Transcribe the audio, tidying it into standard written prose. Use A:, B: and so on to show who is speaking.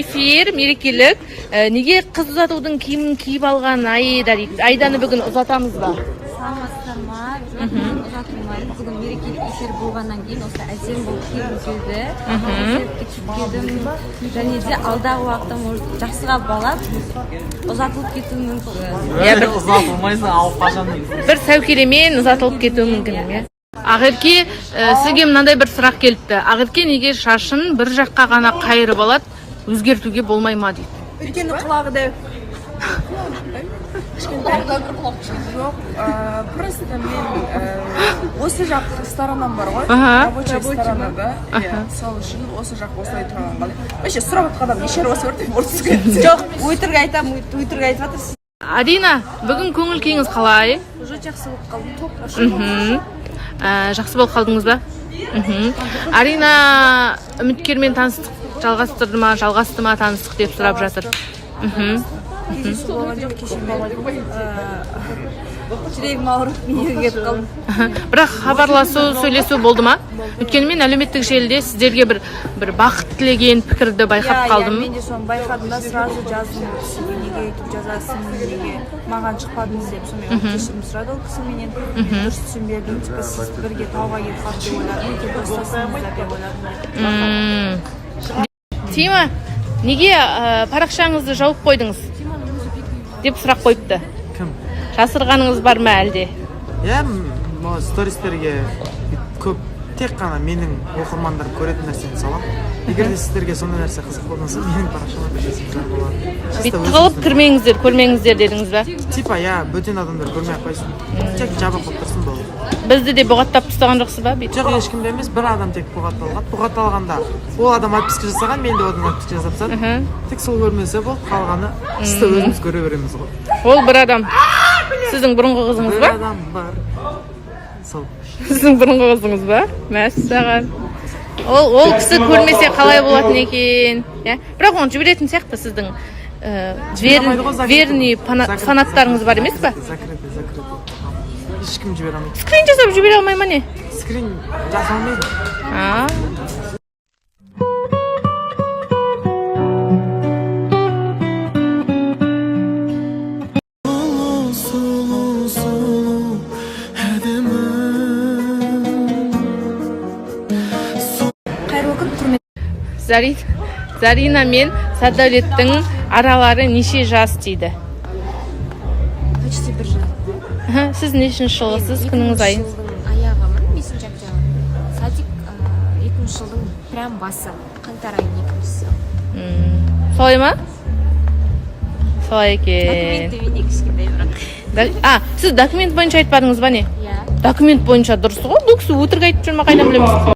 A: Эфир мерекелік. Неге қыз ұзатудың киімін киіп алған Айда дейді. Айданы бүгін ұзатамыз ба?
B: Саламатсыздар ма? Ұзатылмайды. Бүгін мерекелік эфир болғаннан кейін осы әсем болып киім келді. Келдім. Және де алдағы уақытта жақсыға балап ұзатылып кетуі мүмкін.
C: Ұзатылмайсың, алып қашан.
A: Бір сәукелемен ұзатылып кетуі мүмкін. Ақерке, сізге мынандай бір сұрақ келіпті. Ақерке неге шашын бір жаққа ғана қайырып алады, өзгертуге болмай ма дейді.
D: Өйткені құлағы дәу. Жоқ, просто мен осы жақ сторонам бар ғой, рабочий сторонада, сол үшін осы жақ осылай тұрған қалай. Вообще сұрап отқан адам неше осы өртіп ұрсыз кетті. Жоқ, өтірік айтамын, өтірік айтып жатырсыз.
A: Арина, бүгін көңіл күйіңіз қалай?
D: Уже жақсы болып қалдым, топ.
A: Жақсы болып қалдыңыз ба? Арина үміткермен таныстық жалғастырды ма, жалғасты ма таныстық деп сұрап жатыр.
D: Кездесу болған жоқ, кешірмейді. Жүрегім ауырып, менен кетіп қалдым.
A: Бірақ хабарласу, сөйлесу болды ма? Өйткені мен әлеуметтік желіде сіздерге бір бақыт тілеген пікірді байқап қалдым.
D: Мен де соны байқадым да, сразу жаздым. Неге өйтіп жазасың, неге маған шықпадыңыз деп, сонымен кешірім сұрады ол кісі менен. Дұрыс түсінбедім, сіз бірге тауға кетіп қалды деп ойладым, достасыңыздар деп ойладым.
A: Тима, неге парақшаңызды жауып қойдыңыз? Деп сұрақ қойыпты.
C: Кім?
A: Жасырғаныңыз бар ма әлде?
C: Стористерге көп тек қана менің оқырмандарым көретін нәрсені салам. Егер де сіздерге сондай нәрсе қызық болмаса, менің парақшама кірсеңіздер болады.
A: Бүйтіп тығылып кірмеңіздер, көрмеңіздер дедіңіз ба?
C: Типа, бөтен адамдар көрмей ақ қойсын. Тек жабық болып тұрсын болды.
A: Бізді де бұғаттап тастаған жоқсыз ба?
C: Жоқ, ешкімде емес, бір адам тек бұғатталған. Бұғатталғанда ол адам отписка жасаған, мен де одан отписка жасап тастадым. Тек сол көрмесе болды, қалғаны істі өзіміз көре береміз ғой.
A: Ол бір адам. Сіздің бұрынғы қызыңыз ба?
C: Бір адам бар. Сол.
A: Сіздің бұрынғы қызыңыз ба? Мәссаған. Ол кісі көрмесе қалай болатын екен? Бірақ оны жіберетін сияқты сіздің верный фанаттарыңыз бар емес па?
C: Закрытый. Ешкім жібере алмайды.
A: Скрин жасап жібере алмай ма не?
C: Скрин жасалмайды.
A: Зарина мен Садәулеттің аралары неше жас дейді?
B: Почти бір жыл.
A: Сіз нешінші жылғысыз, күніңіз айын?
B: Аяғымын, 5-ші октябрь. Садик 2 жылдың прям басы. Қаңтар айының 2-ші.
A: Солай ма? Солай екен.
B: Документті менде кішкентай бірақ.
A: Сіз документ бойынша айтпадыңыз ба не?
B: Иә.
A: Документ бойынша дұрыс ғой, бұл кісі өтірік айтып жүр ма, қайдан білеміз?